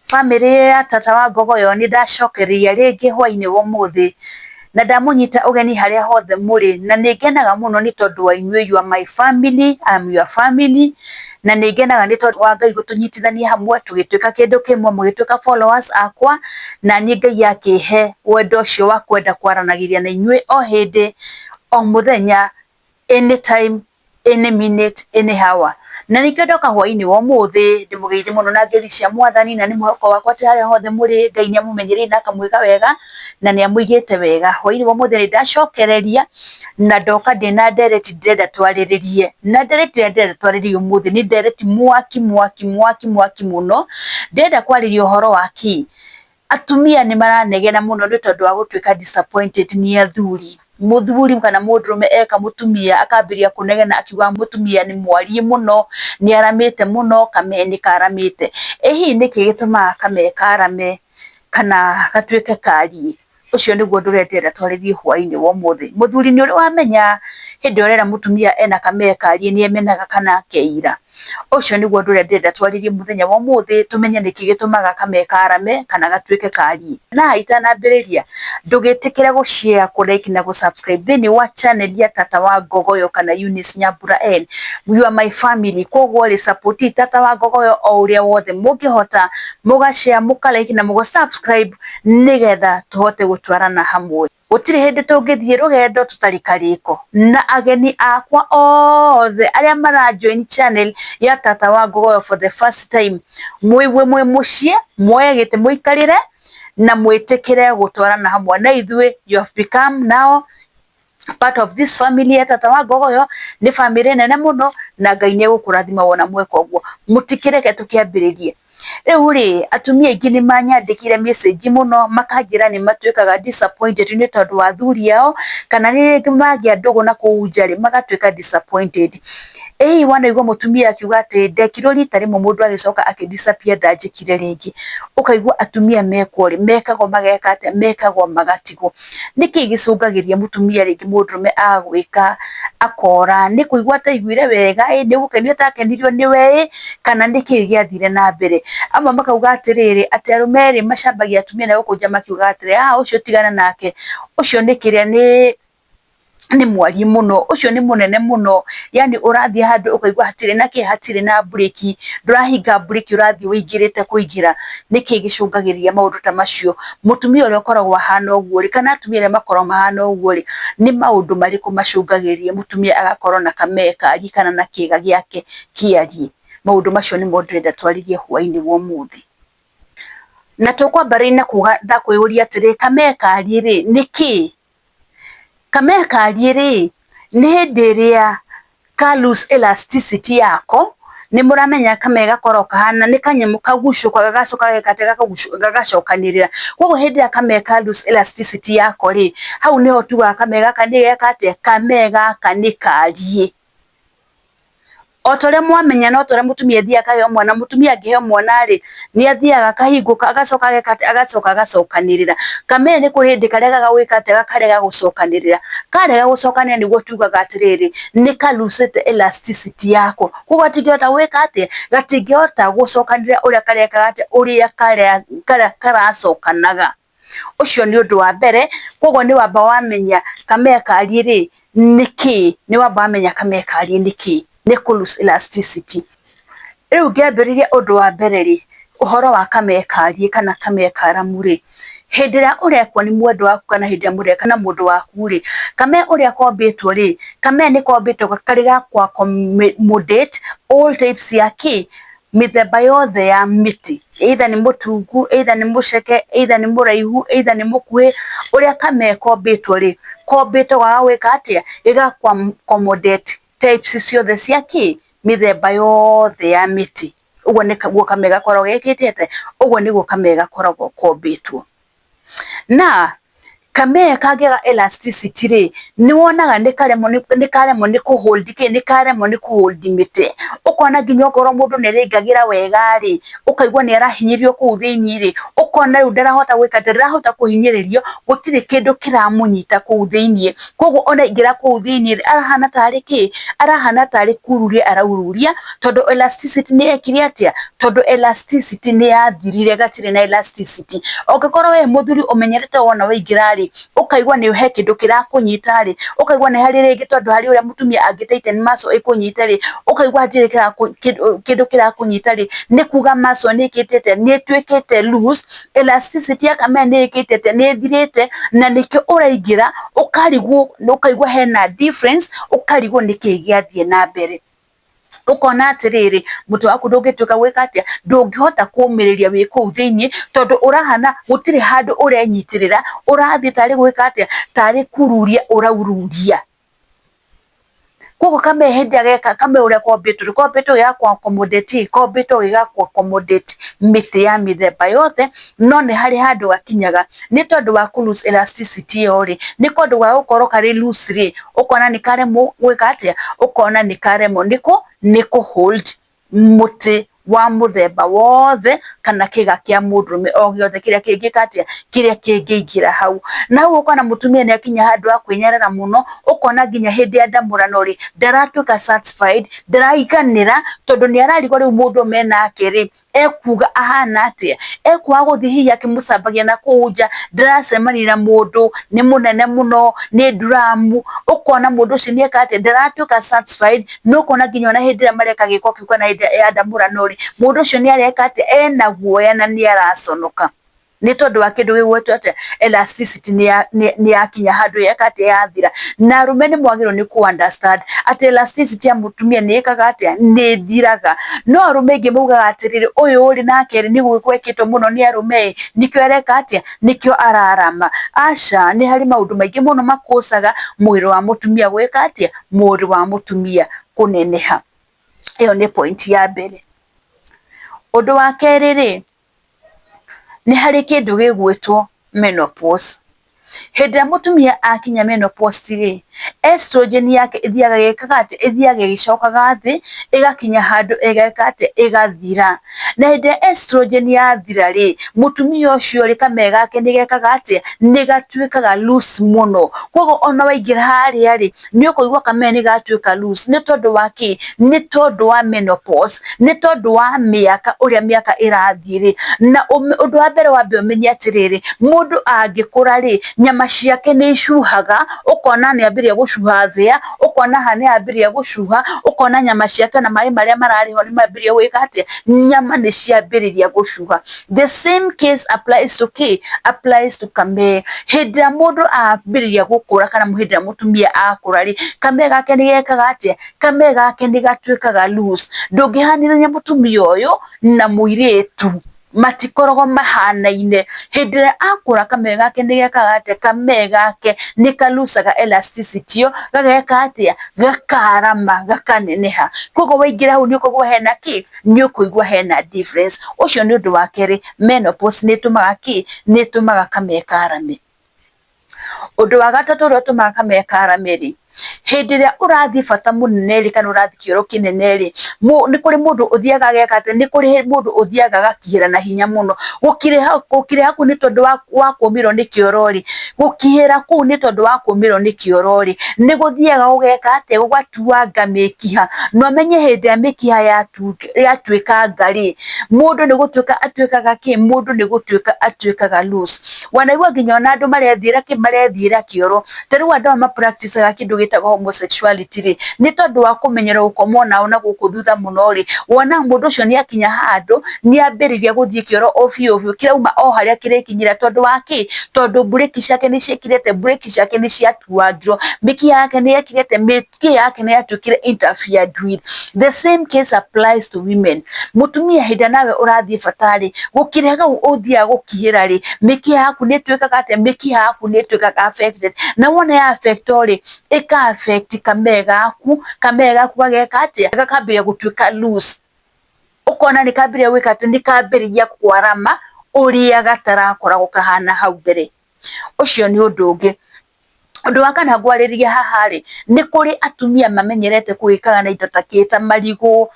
family ya tata wa Ngogoyo ni ndacokereria ringi hwaini wa muthi na ndamunyita ugeni haria hothe muri na ningenaga muno ni tondu wa inyuĩ. You are my family, I'm your family, na ningenaga ni tondu wa Ngai gutunyitithania hamwe tugituika kindu kimwe, mugituika followers akwa, na ni Ngai akihe wendo ucio wa kwenda kwaranagiria na inyuĩ o hindi o muthenya, anytime, any minute, any hour. Na nikendoka hwaini wa muthi ndimugeithie muno na ngethi cia Mwathani, na ni mwihoko wakwa ati haria hothe muri Ngai ni amumenyereire na akamwiga wega na ni amuigite wega. Hwaini wa muthi ni ndacokereria na ndoka ndina ndereti ndirenda twariririe, na ndereti ndirenda twariririe umuthi ni ndereti mwaki muno. Ndirenda kwariria uhoro wa ki atumia ni maranegena muno ni tondu wa gutuika disappointed ni athuri. Muthuri kana mundurume eka mutumia akambiria kunegena akiuga mutumia ni mwarie muno, ni aramite muno, kame ni karamite. Hihi niki gituma kame karame kana gatuike karie? Ucio niguo ndurenda twaririe hwaini wa muthi. Muthuri ni uri wamenya hindi orera mutumia ena kame karie ni emenaga kana keira. Ucio niguo ndurenda twaririe muthenya wa muthi, tumenye niki gitumaga kame karame kana gatuike karie. Na itanambiriria ndugitikire gushare, kulike na gusubscribe thini wa channel ya tata wa Ngogoyo kana Eunice Nyambura N. You are my family, koguo ri support tata wa Ngogoyo o uria wothe mungihota, mugashare, mukalike na mugusubscribe nigetha tuhote gutwarana hamwe. Gutiri hindi tungithie rugendo tutari kariko, na ageni akwa othe aria mara join channel ya tata wa Ngogoyo for the first time, mwigue mwi mucie, mwegite muikarire na mwitikire gutwarana hamwe na ithuĩ. You have become now part of this family ya tata wa Ngogoyo. Ni family nene muno na Ngai ni egukurathima wona mweka uguo. Mutikireke tukiambiririe. Riu ri atumia aingi ni manyandikire message muno makanjira ni matuikaga disappointed ni tondu wa athuri ao, kana ni ringi magia ndugu na kuunjari magatuika disappointed. Wanaigua mutumia akiuga ati ndekirwo rita rimwe mundu agicoka akidisappear ndanjikire ringi. Ukaigua atumia mekwo ri mekagwo mageka ate, mekagwo magatigwo. Niki gicungagiria mutumia ringi mundurume agwika akora ni kuigua ataiguire wega, ni gukenio takenirio ni we, kana niki giathire na mbere. Amwe makauga atiriri ati arume ri macambagia atumia na gukunja makiuga atiri ucio tigana nake, ucio ni kiria ni mwari muno, ucio ni munene muno. Yani urathie handu ukaigua hatire na breaki, ndurahinga breaki, urathie wingirite kuingira. Niki gicungagiria maundu ta macio? Mutumia uria ukoragwo hana uguo ri, kana atumia aria makorwo mahana uguo ri, ni maundu mariku macungagiria mutumia agakorwo na kame karie kana na kiga giake kiarie? Maundu macio nimo ndirenda twaririe hwaini wa umuthi. Na tukwambari na kuga ndakwiyuria atiri kame karie ri niki? Kame karie ri ni hindi iria ka lose elasticity yako. Ni muramenya kame gakorwo kahana ni kanyemu kagucuka gagacoka gekate gagacokanirira. Koguo hindi ya kame ka lose elasticity yako ri, hau niho tuga kame gaka ni gekate, kame gaka ni karie. Otore mwamenya no tore mutumia thia kayo mwana, mutumia angiheo mwana ri ni athiaga kahinguka agacoka gekate agacoka gacokanirira. Kame ni kuri hindi karia gagwikate gakarega gucokanirira. Karega gucokanirira niguo tugaga atiriri ni ka lose elasticity yako. Koguo atingihota gwika ati, gatingihota gucokanirira uria kareka gate uria karacokanaga. Ucio ni undu wa mbere. Koguo ni wamba wamenya kame karie ri niki, ni wamba wamenya kame karie niki, ni ku lose elasticity. Riu ngiambiriria undu wa mbere ri, uhoro wa kame karie kana kame karamu ri, hindi ria urekwo ni mwendo waku kana hindi ria mureka na mundu waku ri, kame uria kombitwo ri, kame ni kombitwo gakari gakwa accommodate all types ya ki mithemba yothe ya miti, either ni mutungu, either ni muceke, either ni muraihu, either ni mukuhi. Uria kame kombitwo ri, kombitwo gagawika atia, igakwa accommodate types ciothe cia ki mithemba yothe ya miti. Uguo ni guo kame gakoragwo gekitete, uguo niguo kame gakoragwo kombitwo. Na kamea kagega elasticity ri ni wonaga ni karemo ni kuhold mite ukona nginya ngoro mundu ni ringagira wega ri ukaigwa ni arahinyirio ku thiini ri ukona ru ndarahota gwika ndarahota kuhinyiririo gutire kindu kiramunyita ku thiini koguo ona ingira ku thiini ri arahana tari kururia araururia tondu elasticity ni ekire atia tondu elasticity ni yathirire gatire na elasticity ongikorwo we muthuri umenyerete wona waingira ri ukaigwa ni he kindu kirakunyita ri ukaigwa ni hari ringi tondu hari uria mutumia angiteite ni maso ikunyita ri ukaigwa njire kindu kirakunyita ri ni kuga maso ni kitete ni twikite loose elasticity ya kamea ni kitete ni thirite na nikyo uraingira ukaigwa hena difference ukarigwo nikigiathie na mbere ukona atiriri mutu waku ndungituka gwika atia ndungihota kumiriria wi ku thiini tondu urahana gutire handu urenyitirira urathie tari gwika atia tari kururia uraururia koguo kame hende ageka kame uria computer ya kwa accommodate miti ya mithemba yothe no ni hari handu gakinyaga ni tondu wa ku lose elasticity yori ni tondu wa ukoro kari loose ri ukona ni karemo gwika atia ukona ni karemo niko hold muti wa muthemba wothe kana kiga kia mundume o giothe kiria kingikatia kiria kingiingira hau na ukona mutumia ni akinya handu akwinyerera muno ukona nginya hindi ya ndamurano ri ndaratuka satisfied ndaraiganira tondu ni ararigwo riu mundu menake ri ekuga ahana atia ekwa guthi hiya akimusambagia na kuja ndaracemani na mundu ni munene muno ni dramu ukona mundu ucio ni ekate ndaratuka satisfied no kona nginya na hindi ya mareka giko kiuka na hindi ya ndamurano ri mundu ucio ni areka ati ena guoya na ni araconoka ni tondu wa kindu gigwetwo ati elasticity ni yakinya handu yakati yathira na rume ni mwagiro ni ku understand ati elasticity ya mutumia ni ikaga ati ni thiraga no rume ingi muga atiriri uyu uri nake ni gwikweketo muno ni arume nikyo areka ati nikyo ararama aca ni hari maundu maingi muno makosaga mwiri wa mutumia gwika ati mwiri wa mutumia kuneneha iyo ni point ya mbere undu wa keriri ni hari kindu gigwetwo menopause hindi mutumia akinya menopause ri estrogen yake ithiaga gikaga ati ithiaga gicokaga thi igakinya handu igeka ati igathira na hindi estrogen yathira ri mutumia ucio ri kamega ake ni gekaga ati ni gatuikaga loose muno koguo ona waingira haria ri ni ukuigwa kamega ni gatuika loose ni tondu wa ki ni tondu wa menopause ni tondu wa miaka uria miaka irathiri na undu wa mbere wambe umenye atiriri mundu angikura ri nyama ciake ni icuhaga ukona ni ambiria gucuha thia ukona hani ambiria gucuha ukona nyama ciake na mai maria marariho ni mambiria gwika atia nyama ni ciambiriria gucuha the same case applies to kame hindi mundu ambiriria gukura kana muhindi mutumia akura ri kame gake ni gekaga atia kame gake ni gatuikaga loose ndungihanirania mutumia uyu na muiritu matikorogo mahanaine hindi akura kamega gake ni gekaga ati kamega gake ni kalusaga elasticity yo gageka ati gakarama gakaneneha koguo waingira hu ni ukugwa hena ki ni ukuigwa hena difference ucio ni undu wa keri menopause ni tumaga ki ni tumaga kamekarame undu wa gatatu uria tumaga kamekarame ri hindi ria urathi bata munene ri kana urathi kioro kinene ri ni kuri mundu uthiaga geka ati ni kuri mundu uthiaga gakihira na hinya muno gukire haku ni tondu wa kumirwo ni kioro ri gukihira ku ni tondu wa kumirwo ni kioro ri ni guthiaga ugeka ati ugatuanga mikiha no menye hindi ya mikiha yatuika ngari mundu ni gutuika atuikaga ki mundu ni gutuika atuikaga loose wanaigwa nginya ona andu marethira kioro tariu andu ma practice ga kindu gitaga homosexuality ri ni tondu wa kumenyera ukomo nao na gukuthutha muno ri wona mundu ucio ni akinya handu ni ambiriria guthie kioro ofio kirauma o haria kirekinyira tondu wa ki tondu break ciake ni ciekirete break ciake ni ciatuangirwo miki yake ni yekirete miki yake ni yatukire interfered with the same case applies to women mutumia hinda nawe urathie fatari gukirega uthia gukihira ri miki yaku ni twikaga ate miki yaku ni twikaga affected na wona ya affect ri ika affect kamega gaku gageka ati gakambia gutuika loose ukona ni kambia gwika ati ni kambiriria kwarama uria gatarakoragwo kahana hau mbere ucio ni undu ungi. Undu wa kana gwariria haha ri ni kuri atumia mamenyerete gwikaga na indo ta marigu,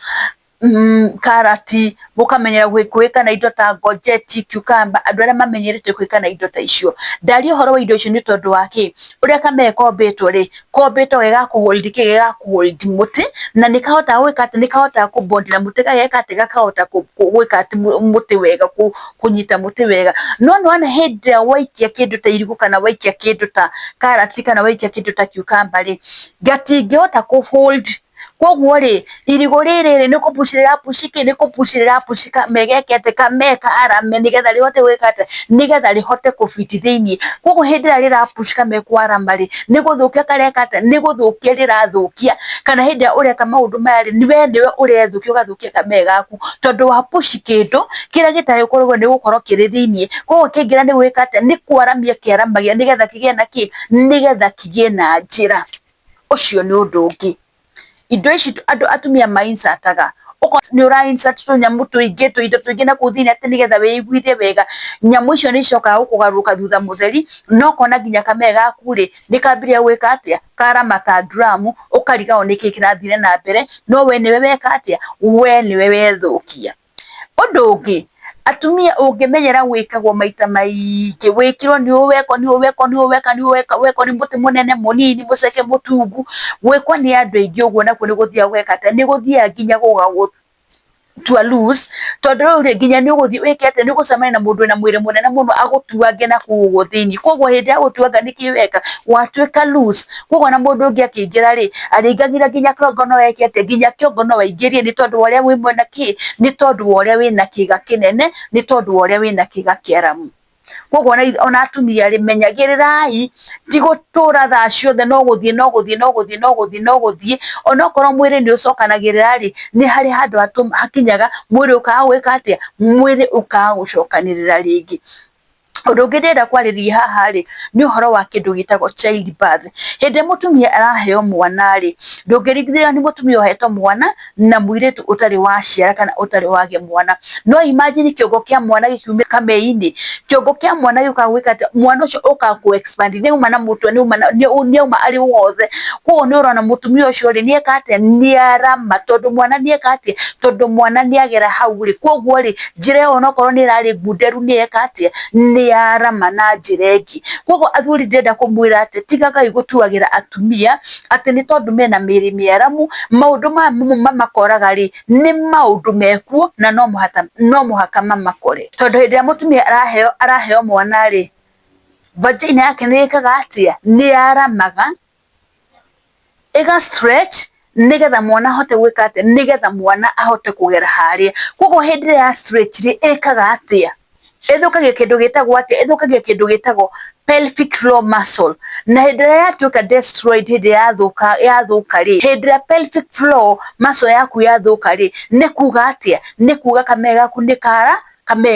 karati, mukamenyera gwika na indo ta ngojeti, cucumber, andu aria mamenyerete gwika na indo ta icio. Ndari uhoro wa indo icio ni tondu wa ki uria kamea kombetwo ri, kombetwo gega kuhold muti na nikahota gwika ati nikahota kubondi na muti gageka ati gakahota gwika ati muti wega kunyita muti wega. No nona hindi waikia kindu ta irigu kana waikia kindu ta karati kana waikia kindu ta cucumber ri gatingihota kuhold. Koguo ri irigu riri ni kupushirira pushika megeke ati kameka arame nigetha rihote gwika ati nigetha rihote kufiti thiini. Koguo hindi ria rirapushika mekwarama ri ni guthukia kareka ati ni guthukia rirathukia kana hindi ureka maundu maya ri niwe urethukia ugathukia kamea gaku tondu wa push kindu kiria gitari gukorwo ni gukorwo kiri thiini. Koguo kingira ni gwika ati ni kwaramia kiaramagia nigetha kigie na ki nigetha kigie na njira. Ucio ni undu ungi. Indo ici andu atumia mainsataga ni ura insert to nyamu tuingi indo tuingi na kuthini ati nigetha wiguithie wega nyamu icio ni cokaga gukugaruka thutha mutheri no kona nginya kamea gaku ri nikambiria gwika atia karama ta drum ukariga niki kirathire na mbere no we niwe weka atia we niwe wethukia. Undu ungi atumia ungimenyera gwikagwo maita maingi wikirwo ni uweko ni muti munene munini muceke mutungu gwikwo ni andu aingi uguo nakuo ni guthia gweka ati ni guthia nginya gugagu to lose tondu riu nginya ni uguthie wike ati ni gucemania na mundu na mwire munene muno agutuange na kuguo thiini. Koguo hindi ya gutuanga niki weka watwika lose. Koguo na mundu ungi akingira ri aringagira nginya kiongono weke ati nginya kiongono waingirie ni tondu waria wi mwena ki ni tondu waria wina kiga kinene ni tondu waria wina kiga kiaramu. Koguo ona atumia ri menyagirirai ti gutura thaa ciothe no guthie ona korwo mwiri ni ucokanagirira ri ni hari handu hakinyaga mwiri ukaga gwika atia mwiri ukaga gucokanirira ringi. Undu ungi ndenda kwariria haha ri ni uhoro wa kindu gitagwo child birth. Hindi mutumia araheo mwana ri ndungiringithia ni mutumia uhetwo mwana na muiritu utari waciara kana utari wage mwana. No imagine kiongo kia mwana gikiumia kamei-ini, kiongo kia mwana giuka gwika ati mwana ucio uka ku expand ni uma na mutwe ni uma ari wothe. Koguo ni urona mutumia ucio ri ni eka ati ni arama tondu mwana ni eka ati tondu mwana ni agera hau ri. Koguo ri njira ona korwo ni rari ngunderu ni eka ati ni arama na njira ingi. Koguo athuri ndenda kumwira ati tigagai gutuagira atumia ati ni tondu mena miri miaramu maundu makoraga ri ni maundu mekuo na no muhaka mamakore. Tondu hindi ya mutumia araheo mwana ri vagina yake ni ikaga atia ni aramaga iga stretch nigetha mwana ahote gwika atia nigetha mwana ahote kugera haria. Koguo hindi ya stretch ri ikaga atia ethukagia kindu gitagwo pelvic floor muscle na hindi ya yatuika destroyed hindi yathuka ri hindi ya pelvic floor muscle yaku yathuka ri ni kuga atia ni kuga kamea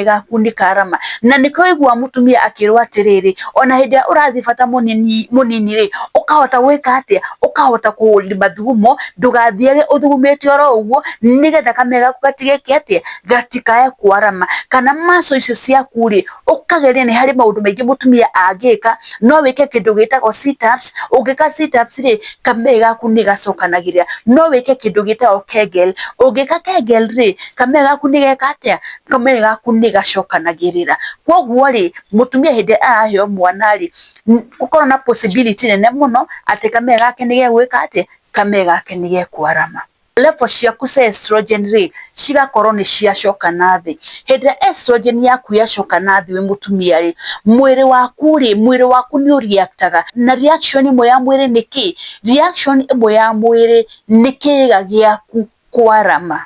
gaku ni karama. Na niko igwa mutumia akirwa atiriri ona hindi urathi bata munini ri ukahota gwika atia ukahota kuhold mathugumo ndugathiage uthugumite oro uguo nigetha kamea gaku gatigeke atia gatikae kwarama kana maso icio ciaku ri ukageria ni hari maundu maingi mutumia angika no wike kindu gitagwo sit ups. Ungika sit ups ri kamea gaku ni gacokanagirira. No wike kindu gitagwo kegel. Ungika kegel ri kamea gaku ni geka atia kamea gaku ni gacokanagirira. Koguo ri mutumia hindi araheo mwana ri gukorwo na possibility nene muno ati kamea gake ni gegwika atia kamea gake ni gekwarama. Level ciaku cia estrogen ri cigakorwo ni ciacoka na thi. Hindi estrogen yaku yacoka na thi wi mutumia ri mwiri waku ni ureactaga na reaction imwe ya mwiri ni ki reaction imwe ya mwiri ni kiga giaku kwarama.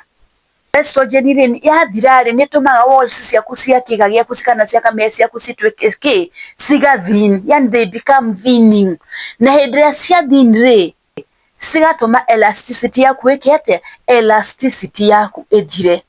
Estrogen ri yathira ri ni tumaga walls ciaku cia kiga giaku kana cia kamea ciaku citwike ciga thin, yani they become thinning. Na hindi ria cia thin ri cigatuma elasticity yaku ithire.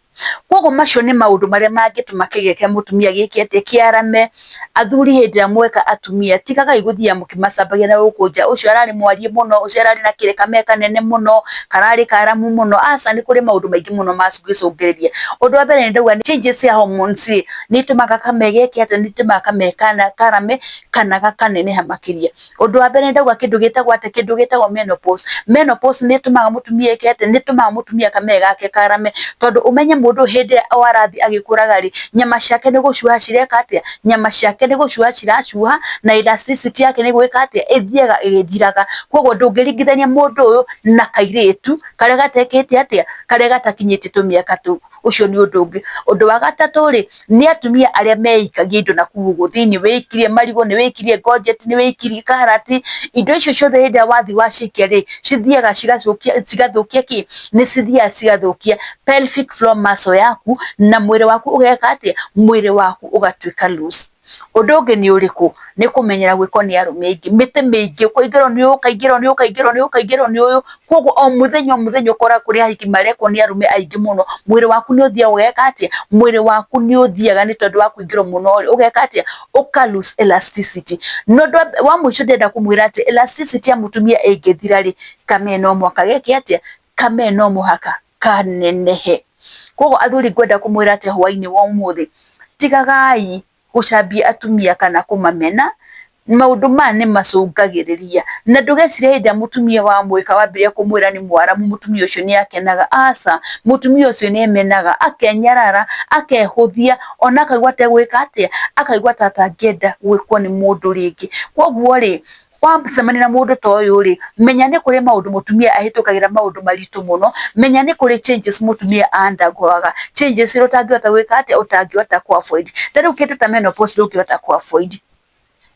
Koguo macio nĩ maũndũ marĩa mangĩtũma kĩgĩa kĩa mũtumia gĩkĩ atĩ kĩarame. Athuri hĩndĩ ĩrĩa mweka atumia tigagai gũthiaga mũkĩmacambagia na gũkũ nja, ũcio ararĩ mwarie mũno, ũcio ararĩ na kĩrĩkame kanene mũno, kararĩ karamu mũno. Aca nĩ kũrĩ maũndũ maingĩ mũno mangĩcũngĩrĩria. Ũndũ wa mbere nĩ ndauga changes cia hormones nĩ itũmaga kame geke atĩ, nĩ itũmaga kame karame kana gakaneneha makĩria. Ũndũ wa mbere nĩ ndauga kĩndũ gĩtagwo menopause. Menopause nĩ itũmaga mũtumia eke atĩ, nĩ itũmaga mũtumia kame gake karame, tondũ ũmenye mũndũ hĩndĩ ĩrĩa arathiĩ agĩkũraga rĩ, nyama ciake nĩ gũcuha cireka atĩa, nyama ciake nĩ gũcuha ciracuha, na elasticity yake nĩ gwĩka atĩa, ĩthiaga ĩgĩthiraga. Koguo ndũngĩringithania mũndũ ũyũ na kairĩtu karĩa gatekĩte atĩa, karĩa gatakinyĩtie tũmĩaka tũu. Ũcio nĩ ũndũ ũngĩ. Ũndũ wa gatatũ rĩ, nĩ atumia arĩa meikagia indo na kũu ũguo thĩinĩ, wĩikirie marigũ, nĩ wĩikirie ngonjeti, nĩ wĩikirie karati, indo icio ciothe hĩndĩ ĩrĩa wathiĩ wacikia rĩ, cithiaga cigathũkia kĩ, nĩ cithiaga cigathũkia pelvic floor muscle yaku, na mwĩrĩ waku ũgeka atĩa, mwĩrĩ waku ũgatuĩka loose. Ũndũ ũngĩ nĩ ũrĩkũ? Nĩ kũmenyera gwĩkwo nĩ arũme aingĩ, mĩtĩ mĩingĩ, kũingĩrwo nĩ ũyũ, ũkaingĩrwo nĩ ũyũ. Koguo o mũthenya ũkora kũrĩ ahiki marekwo nĩ arũme aingĩ mũno, mwĩrĩ waku nĩ ũthiaga ũgeka atĩa, mwĩrĩ waku nĩ ũthiaga nĩ tondũ wa kũingĩrwo mũno rĩ, ũgeka atĩa, ũka lose elasticity. No wa mũico ndĩrenda kũmwĩra atĩ elasticity ya mũtumia ĩngĩthira rĩ, kame no mũhaka geke atĩa, kame no mũhaka kanenehe. Koguo athuri ngwenda kũmwĩra atĩ hwainĩ wa ũmũthĩ, tigagai gũcambia atumia kana kũmamena. Maũndũ maya nĩ macũngagĩrĩria, na ndũgecirie hĩndĩ ĩrĩa mũtumia wa mwĩka wambĩrĩria kũmwĩra nĩ mwaramu, mũtumia ũcio nĩ akenaga. Aca, mũtumia ũcio nĩ emenaga, akenyarara, akehũthia, ona akaigua tegwĩka atĩa, akaigua ta atangĩenda gwĩkwo nĩ mũndũ rĩngĩ. Koguo rĩ, wacemania na mũndũ ta ũyũ rĩ, menya nĩ kũrĩ maũndũ mũtumia ahĩtũkagĩra maũndũ maritũ mũno, menya nĩ kũrĩ changes mũtumia undergoaga, changes iria ũtangĩhota gwĩka atĩa, ũtangĩhota ku avoid. Ta rĩu kĩndũ ta menopause ndũngĩhota ku avoid,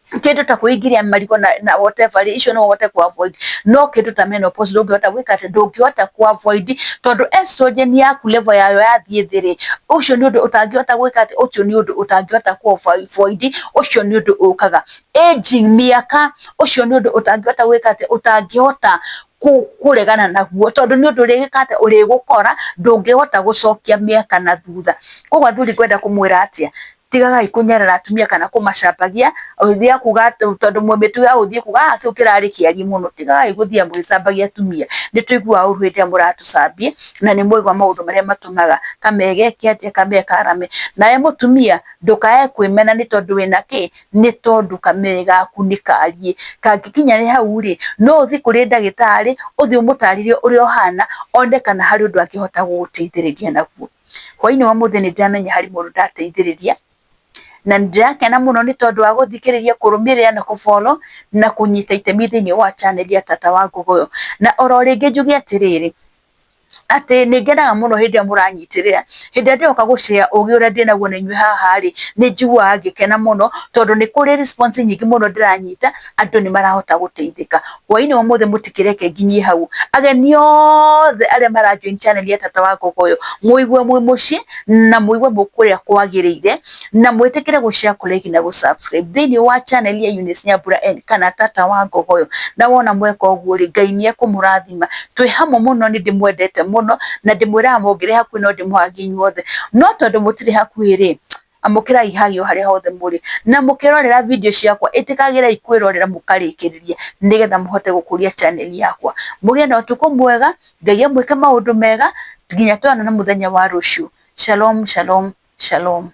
kĩndũ ta kũingĩria marigũ na whatever icio no ũhote ku avoid, no kĩndũ ta menopause ndũngĩhota gwĩka atĩ, ndũngĩhota ku avoid, tondũ estrogen yaku level yayo yathiĩ thĩ rĩ, ũcio nĩ ũndũ ũtangĩhota gwĩka atĩ, ũcio nĩ ũndũ ũtangĩhota ku avoid, ũcio nĩ ũndũ ũkaga. Aging, mĩaka, ũcio nĩ ũndũ ũtangĩhota gwĩka atĩ, ũtangĩhota kũregana naguo, tondũ nĩ ũndũ ũrĩgĩka atĩ, ũrĩgũkora ndũngĩhota gũcokia mĩaka na thutha. Koguo athuri ngwenda kũmwĩra atĩa, tigagai kũnyarara atumia kana kũmacambagia, ũthiaga kuga tondũ mĩtugo ya gũthiĩ kuga kĩu kĩrarĩ kĩari mũno. Tigagai gũthiaga mũgĩcambagia atumia, nĩ tũiguaga ũru hĩndĩ ĩrĩa mũratũcambia, na nĩ mwaigua maũndũ marĩa matũmaga kame geke atĩa, kame karame. Nawe mũtumia ndũkae kwĩmena nĩ tondũ wĩna kĩ, nĩ tondũ kame gaku nĩ kariĩ. Kangĩkinya nĩ hau rĩ, no ũthiĩ kũrĩ ndagĩtarĩ, ũthiĩ ũmũtarĩrie ũrĩa ũhana, one kana harĩ ũndũ angĩhota gũgũteithĩrĩria naguo. Hwainĩ wa mũthĩ nĩ ndĩramenya harĩ mũndũ ndateithĩrĩria, na ndĩrakena mũno nĩ tondũ wa gũthikĩrĩria, kũrũmĩrĩra na kũfollow na kũnyita itemi thĩinĩ wa channel ya Tata Wangũgũyo. Na oro rĩngĩ njuge atĩrĩrĩ, atĩ nĩ ngenaga mũno hĩndĩ ĩrĩa mũranyitĩrĩra, hĩndĩ ĩrĩa ndĩroka gũshare ũgĩ ũrĩa ndĩnaguo na inyuĩ haha rĩ, nĩ njiguaga ngĩkena mũno, tondũ nĩ kũrĩ response nyingĩ mũno ndĩranyita, andũ nĩ marahota gũteithĩka. Hwainĩ wa ũmũthĩ mũtikĩreke nginyie hau, ageni othe arĩa mara join channel ya Tata Wangũgũyo, mũigue mwĩ mũciĩ na mũigue mũkũrĩa kwagĩrĩire, na mwĩtĩkĩre gũshare, kũlike na gũsubscribe thĩinĩ wa channel ya Eunice Nyambura kana Tata Wangũgũyo. Na wona mweka ũguo rĩ, Ngai nĩ ekũmũrathima. Twĩ hamwe mũno, nĩ ndĩmwendete mũno, na ndĩmwĩraga mũngĩrĩ hakuhĩ no ndĩmũhagie inyuothe, no tondũ mũtirĩ hakuhĩ rĩ, amũkĩrai hagio harĩa hothe mũrĩ, na mũkĩrorera video ciakwa, ĩtĩkagĩrai kwĩrorera mũkarĩkĩrĩria, nĩgetha mũhote gũkũria channel yakwa. Mũgĩe na ũtukũ mwega, Ngai amwĩke maũndũ mega, nginya twana na mũthenya wa rũciũ. Shalom, shalom, shalom.